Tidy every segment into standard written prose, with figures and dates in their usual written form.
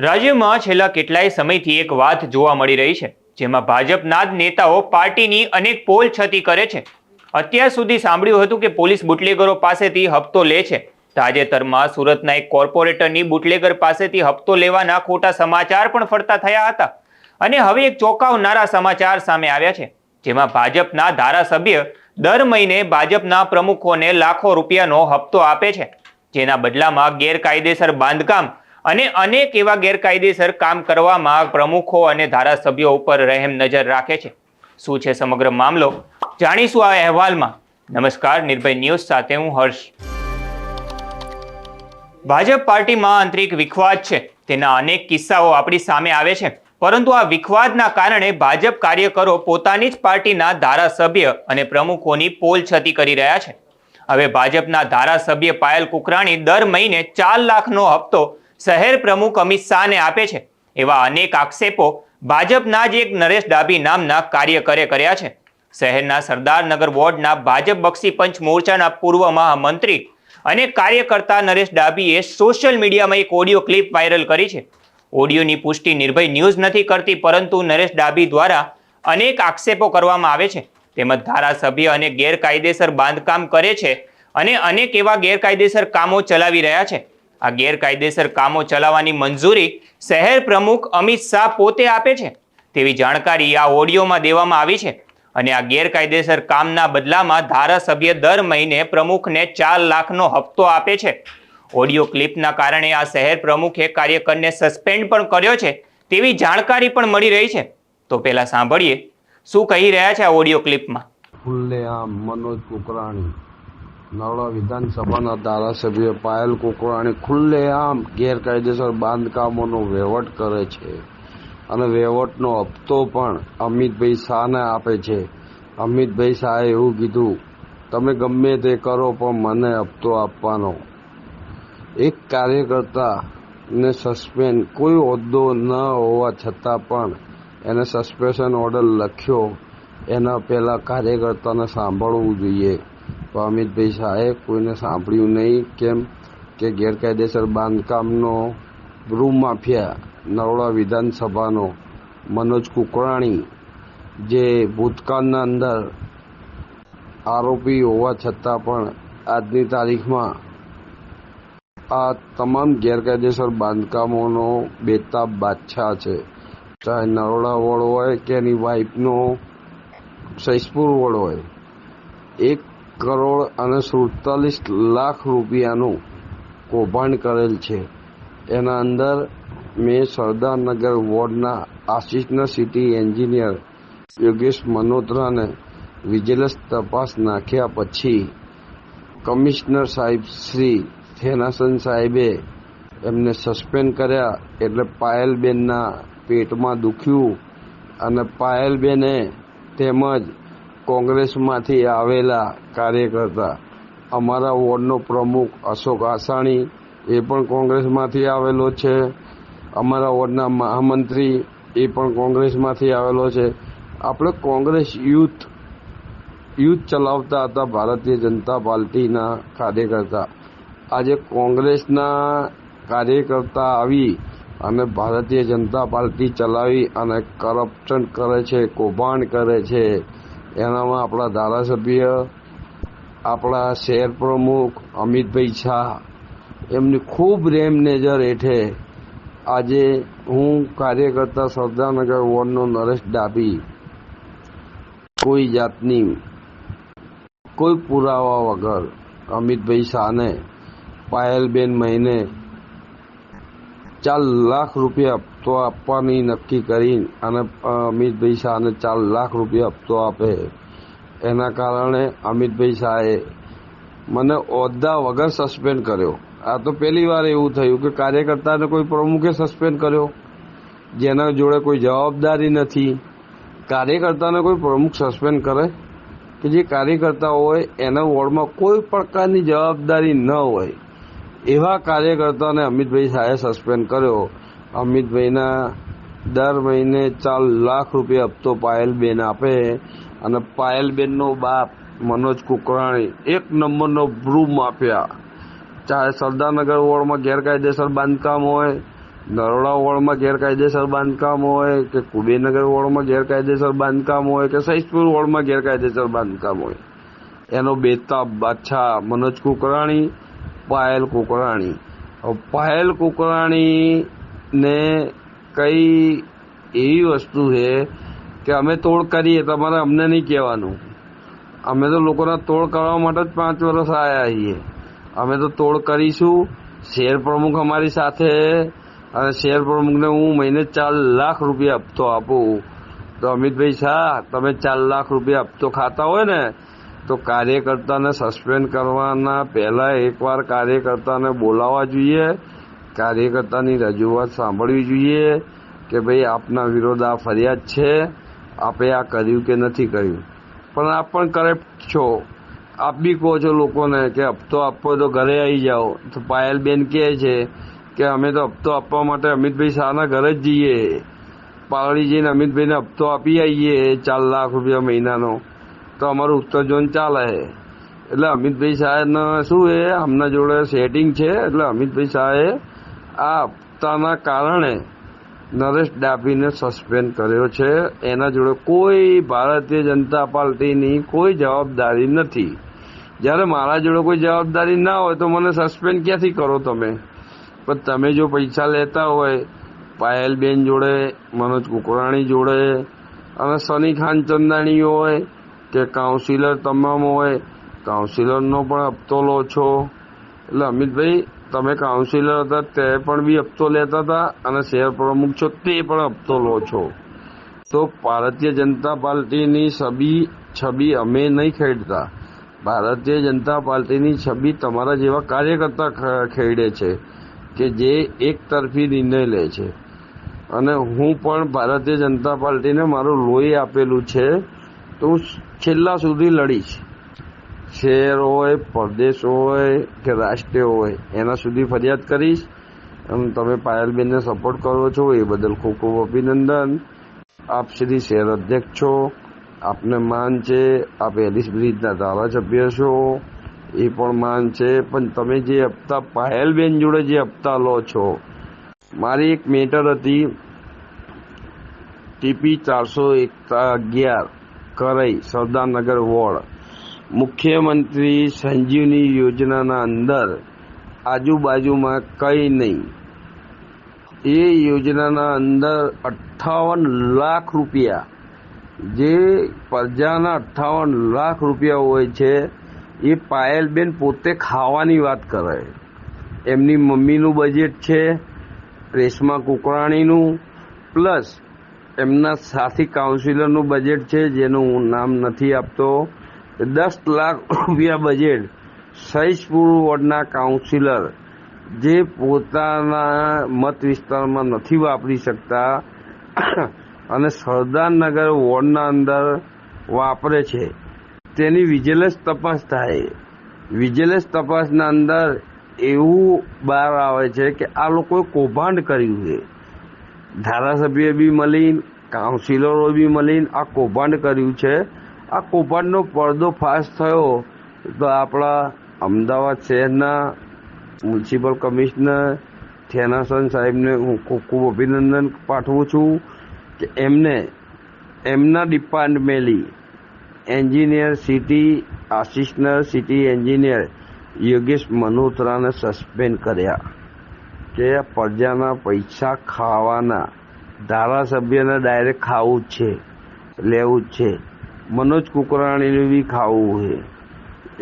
રાજ્યમાં છેલ્લા કેટલાય સમયથી એક વાત જોવા મળી રહી છે, જેમાં ભાજપના જ નેતાઓ પાર્ટીની અનેક પોલ છતી કરે છે. અત્યાર સુધી સાંભળ્યું હતું કે પોલીસ બુટલેગરો પાસેથી હપ્તો લે છે. તાજેતરમાં સુરતના એક કોર્પોરેટરની બુટલેગર પાસેથી હપ્તો લેવાના ખોટા સમાચાર પણ ફરતા થયા હતા. અને હવે એક ચોંકાવનારા સમાચાર સામે આવ્યા છે, જેમાં ભાજપના ધારાસભ્ય દર મહિને ભાજપના પ્રમુખોને લાખો રૂપિયાનો હપ્તો આપે છે, જેના બદલામાં ગેરકાયદેસર બાંધકામ અને અનેક એવા ગેરકાયદેસર કામ કરવામાં પ્રમુખો અને ધારાસભ્યો ઉપર રહેમ નજર રાખે છે. શું છે સમગ્ર મામલો, જાણીશું આ અહેવાલમાં. નમસ્કાર, નિર્ભય ન્યૂઝ સાથે હું હર્ષ. ભાજપ પાર્ટીમાં આંતરિક વિખવાદ છે, તેના અનેક કિસ્સાઓ આપણી સામે આવે છે. પરંતુ આ વિખવાદના કારણે ભાજપ કાર્યકરો પોતાની જ પાર્ટીના ધારાસભ્ય અને પ્રમુખોની પોલછતી કરી રહ્યા છે. હવે ભાજપના ધારાસભ્ય પાયલ કુકરાણી દર મહિને 4 લાખનો હપ્તો શહેર પ્રમુખ અમિત શાહને આપે છે. એવા અનેક આક્ષેપો ભાજપના જ એક નરેશ ડાભી નામના કાર્યકરે કર્યા છે. શહેરના સરદારનગર વોર્ડના ભાજપ બક્ષી પંચ મોરચાના પૂર્વ મહામંત્રી અને કાર્યકર્તા નરેશ ડાભીએ સોશિયલ મીડિયામાં એક ઓડિયો ક્લિપ વાયરલ કરી છે. ઓડિયોની પુષ્ટિ નિર્ભય ન્યૂઝ નથી કરતી, પરંતુ નરેશ ડાભી દ્વારા અનેક આક્ષેપો કરવામાં આવે છે. તેમજ ધારાસભ્ય અને ગેરકાયદેસર બાંધકામ કરે છે અને અનેક એવા ગેરકાયદેસર કામો ચલાવી રહ્યા છે. આ ગેરકાયદેસર કામો ચલાવવાની મંજૂરી શહેર પ્રમુખ અમિત શાહ પોતે આપે છે તેવી જાણકારી આ ઓડિયોમાં દેવામાં આવી છે. અને આ ગેરકાયદેસર કામના બદલામાં ધારાસભ્ય દર મહિને પ્રમુખને 4 લાખનો હપ્તો આપે છે. ઓડિયો ક્લિપના કારણે આ શહેર પ્રમુખે કાર્યકરને સસ્પેન્ડ પણ કર્યો છે તેવી જાણકારી પણ મળી રહી છે. તો પહેલા સાંભળીએ શું કહી રહ્યા છે આ ઓડિયો ક્લિપમાં. ખુલ્લેઆમ મનોજ કુકરાણી, નરોડા વિધાનસભાના ધારાસભ્ય પાયલ કુકરાણી ખુલ્લેઆમ ગેરકાયદેસર બાંધકામોનો વહીવટ કરે છે અને વહીવટનો હપ્તો પણ અમિતભાઈ શાહને આપે છે. અમિતભાઈ શાહે એવું કીધું, તમે ગમે તે કરો પણ મને હપ્તો આપવાનો. એક કાર્યકર્તાને સસ્પેન્ડ, કોઈ હોદ્દો ન હોવા છતાં પણ એને સસ્પેન્શન ઓર્ડર લખ્યો, એના પહેલાં કાર્યકર્તાને સાંભળવું જોઈએ. તો અમિતભાઈ શાહે કોઈને સાંભળ્યું નહીં. કેમ કે ગેરકાયદેસર બાંધકામનો ભૂમાફિયા નરોડા વિધાનસભાનો મનોજ કુકરાણી, જે ભૂતકાળના અંદર આરોપી હોવા છતાં પણ આજની તારીખમાં આ તમામ ગેરકાયદેસર બાંધકામોનો બેતાબ બાદશાહ છે. ચાહે નરોડા વોર્ડ હોય કે એની વાઇફનો સૈસપુર વોર્ડ હોય. 1,47,00,00,000 રૂપિયાનું કૌભાંડ કરેલ છે. એના અંદર મેં સરદારનગર વોર્ડના આસિસ્ટન્ટ સિટી એન્જિનિયર યોગેશ મલ્હોત્રાને વિજિલન્સ તપાસ નાખ્યા પછી કમિશનર સાહેબ શ્રી થેનાસન સાહેબે એમને સસ્પેન્ડ કર્યા. એટલે પાયલબેનના પેટમાં દુખ્યું અને પાયલબેને તેમજ કોંગ્રેસમાંથી આવેલા કાર્યકર્તા, અમારા વોર્ડનો પ્રમુખ અશોક આસાણી એ પણ કોંગ્રેસમાંથી આવેલો છે, અમારા વોર્ડના મહામંત્રી એ પણ કોંગ્રેસમાંથી આવેલો છે. આપણે કોંગ્રેસ યુથ ચલાવતા હતા, ભારતીય જનતા પાર્ટીના કાર્યકર્તા. આજે કોંગ્રેસના કાર્યકર્તા આવી અને ભારતીય જનતા પાર્ટી ચલાવી અને કરપ્શન કરે છે, કૌભાંડ કરે છે. એનામાં આપણા ધારાસભ્ય, આપણા શહેર પ્રમુખ અમિતભાઈ શાહ, એમની ખૂબ રેમ નજર હેઠે આજે હું કાર્યકર્તા સરદારનગર વોર્ડનો નરેશ ડાભી કોઈ જાતની કોઈ પુરાવા વગર અમિતભાઈ શાહને પાયલબેન મહિને 4 લાખ રૂપિયા હપ્તો આપવાની નક્કી કરી અને અમિતભાઈ શાહને 4 લાખ રૂપિયા હપ્તો આપે. એના કારણે અમિતભાઈ શાહે મને હોદ્દા વગર સસ્પેન્ડ કર્યો. આ તો પહેલી વાર એવું થયું કે કાર્યકર્તાને કોઈ પ્રમુખે સસ્પેન્ડ કર્યો, જેના જોડે કોઈ જવાબદારી નથી. કાર્યકર્તાને કોઈ પ્રમુખ સસ્પેન્ડ કરે કે જે કાર્યકર્તા હોય એના વોર્ડમાં કોઈ પ્રકારની જવાબદારી ન હોય, એવા કાર્યકર્તાને અમિતભાઈ શાહે સસ્પેન્ડ કર્યો. અમિતભાઈના દર મહિને 4 લાખ રૂપિયા હપ્તો પાયલબેન આપે અને પાયલબેનનો બાપ મનોજ કુકરાણી 1 નંબરનો ભૂમાફિયા. ચાહે સરદારનગર વોર્ડમાં ગેરકાયદેસર બાંધકામ હોય, નરોડા વોર્ડમાં ગેરકાયદેસર બાંધકામ હોય કે કુબેરનગર વોર્ડમાં ગેરકાયદેસર બાંધકામ હોય કે સૈજપુર વોર્ડમાં ગેરકાયદેસર બાંધકામ હોય, એનો બેતાબ બાદશાહ મનોજ કુકરાણી, પાયલ કુકરાણી. પાયલ કુકરાણીને કઈ એવી વસ્તુ છે કે અમે તોડ કરીએ, તમારે અમને નહીં કહેવાનું. અમે તો લોકોના તોડ કરવા માટે જ 5 વર્ષ આવ્યા છીએ. અમે તો તોડ કરીશું. શહેર પ્રમુખ અમારી સાથે, અને શહેર પ્રમુખને હું મહિને 4 લાખ રૂપિયા હપ્તો આપું. તો અમિતભાઈ શાહ, તમે 4 લાખ રૂપિયા હપ્તો ખાતા હોય ને, તો કાર્યકર્તાને સસ્પેન્ડ કરવાના પહેલા એકવાર કાર્યકર્તાને બોલાવવા જોઈએ, કાર્યકર્તાની રજૂઆત સાંભળવી જોઈએ કે ભાઈ આપના વિરોધ આ ફરિયાદ છે, આપે આ કર્યું કે નથી કર્યું. પણ આપ પણ કરપ્ટ છો. આપ બી કહો છો લોકોને કે હપ્તો આપવો તો ઘરે આવી જાઓ. તો પાયલબેન કહે છે કે અમે તો હપ્તો આપવા માટે અમિતભાઈ શાહના ઘરે જ જઈએ, પાલડી જઈને અમિતભાઈને હપ્તો આપી આવીએ 4 લાખ રૂપિયા મહિનાનો, તો અમારું ઉત્તર ઝોન ચાલે. એટલે અમિતભાઈ શાહને શું એ આમના જોડે સેટિંગ છે. એટલે અમિતભાઈ શાહે આ હપ્તાના કારણે નરેશ ડાભીને સસ્પેન્ડ કર્યો છે. એના જોડે કોઈ ભારતીય જનતા પાર્ટીની કોઈ જવાબદારી નથી. જ્યારે મારા જોડે કોઈ જવાબદારી ના હોય તો મને સસ્પેન્ડ ક્યાંથી કરો તમે? પણ તમે જો પૈસા લેતા હોય પાયલબેન જોડે, મનોજ કુકરાણી જોડે, અને સની ખાન ચંદાણી હોય કે કાઉન્સિલર તમામ હોય, કાઉન્સિલરનો પણ હપ્તો લો છો. એટલે અમિતભાઈ, તમે કાઉન્સિલર હતા તે પણ બી હપ્તો લેતા હતા, અને શહેર પ્રમુખ છો તે પણ હપ્તો લો છો. તો ભારતીય જનતા પાર્ટીની છબી અમે નહીં ખેડતા. ભારતીય જનતા પાર્ટીની છબી તમારા જેવા કાર્યકર્તા ખેડે છે કે જે એક તરફી નિર્ણય લે છે. અને હું પણ ભારતીય જનતા પાર્ટીને મારું લોહી આપેલું છે, તો હું છેલ્લા સુધી લડીશ. શહેર હોય, પ્રદેશ હોય કે રાષ્ટ્રીય હોય, એના સુધી ફરિયાદ કરીશ. અને તમે પાયલબેનને સપોર્ટ કરો છો એ બદલ ખૂબ ખૂબ અભિનંદન. આપ શ્રી શહેર અધ્યક્ષ છો, આપને માન છે. આપ એલિસ બ્રિજના ધારાસભ્ય છો, એ પણ માન છે. પણ તમે જે હપ્તા પાયલબેન જોડે જે હપ્તા લો છો, મારી એક મેટર હતી ટીપી 411 કરઈ સરદારનગર વોર્ડ, મુખ્યમંત્રી સંજીવની યોજનાના અંદર આજુબાજુમાં કંઈ નહીં. એ યોજનાના અંદર 58 લાખ રૂપિયા, જે પ્રજાના 58 લાખ રૂપિયા હોય છે, એ પાયલબેન પોતે ખાવાની વાત કરે. એમની મમ્મીનું બજેટ છે, રેશમા કુકરાણીનું, પ્લસ એમના સાથી કાઉન્સિલરનું બજેટ છે, જેનું હું નામ નથી આપતો. 10 લાખ રૂપિયા બજેટ સૈજપુર વોર્ડના કાઉન્સિલર, જે પોતાના મત વિસ્તારમાં નથી વાપરી શકતા અને સરદારનગર વોર્ડના અંદર વાપરે છે, તેની વિજિલન્સ તપાસ થાય. વિજિલન્સ તપાસના અંદર એવું બહાર આવે છે કે આ લોકોએ કૌભાંડ કર્યું છે. ધારાસભ્ય બી મળીને, કાઉન્સિલરો બી મળીને આ કૌભાંડ કર્યું છે. આ કૌભાંડનો પડદો ફાશ થયો તો આપણા અમદાવાદ શહેરના મ્યુનિસિપલ કમિશનર થેનાસન સાહેબને હું ખૂબ ખૂબ અભિનંદન પાઠવું છું કે એમને એમના departmentally engineer city, assistant city engineer Yogesh મલ્હોત્રાને સસ્પેન્ડ કર્યા કે પ્રજાના પૈસા ખાવાના. ધારાસભ્યને ડાયરેક્ટ ખાવું જ છે, લેવું જ છે. મનોજ કુકરાણીને બી ખાવું છે.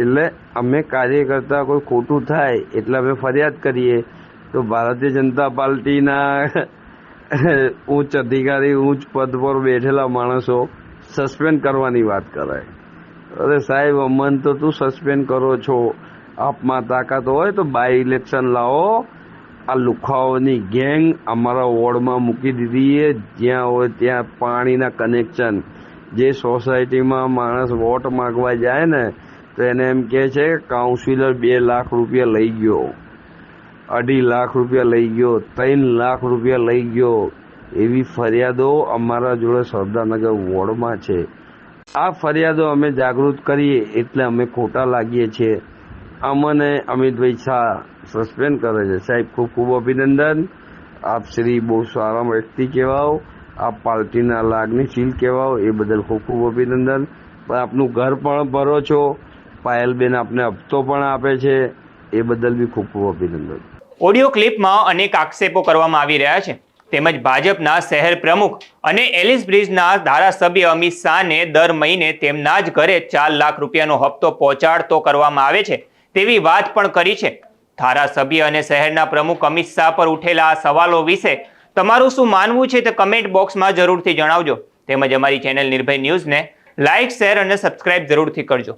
એટલે અમે કાર્યકર્તા કોઈ ખોટું થાય એટલે અમે ફરિયાદ કરીએ, તો ભારતીય જનતા પાર્ટીના ઉચ્ચ અધિકારી, ઉચ્ચ પદ પર બેઠેલા માણસો સસ્પેન્ડ કરવાની વાત કરે. અરે સાહેબ, અમન તો તું સસ્પેન્ડ કરો છો. આપમાં તાકાત હોય તો બાય ઇલેક્શન લાવો. આ લુખાઓની ગેંગ અમારા વોર્ડમાં મૂકી દીધી છે. જ્યાં હોય ત્યાં પાણીના કનેક્શન. જે સોસાયટીમાં માણસ વોટ માંગવા જાય ને, તો એને એમ કહે છે કાઉન્સિલર 2 લાખ રૂપિયા લઈ ગયો, 2.5 લાખ રૂપિયા લઈ ગયો, 3 લાખ રૂપિયા લઈ ગયો. એવી ફરિયાદો અમારા જોડે સરદારનગર વોર્ડમાં છે. આ ફરિયાદો અમે જાગૃત કરીએ એટલે અમે ખોટા લાગીએ છીએ. અમને અમિતભાઈ શાહ સસ્પેન્ડ કરે છે. સાહેબ, ખૂબ ખૂબ અભિનંદન. આપ શ્રી બહુ સારા વ્યક્તિ કહેવાઓ, આપ પાર્ટીના લાગણીશીલ કહેવાઓ, એ બદલ ખૂબ ખૂબ અભિનંદન. પણ આપનું ઘર પણ ભરો છો, પાયલબેન આપને હપ્તો પણ આપે છે, એ બદલ બી ખૂબ ખૂબ અભિનંદન. ઓડિયો ક્લિપમાં અનેક આક્ષેપો કરવામાં આવી રહ્યા છે. તેમજ ભાજપના શહેર પ્રમુખ અને એલિસ બ્રિજના ધારાસભ્ય અમિત શાહને દર મહિને તેમના જ ઘરે 4 લાખ રૂપિયાનો હપ્તો પહોંચાડતો કરવામાં આવે છે તેવી વાત પણ કરી છે. ધારાસભ્ય અને શહેરના પ્રમુખ અમિત શાહ પર ઉઠેલા આ સવાલો વિશે તમારું શું માનવું છે તે કમેન્ટ બોક્સમાં જરૂરથી જણાવજો. તેમજ અમારી ચેનલ નિર્ભય ન્યૂઝને લાઇક, શેર અને સબસ્ક્રાઇબ જરૂરથી કરજો.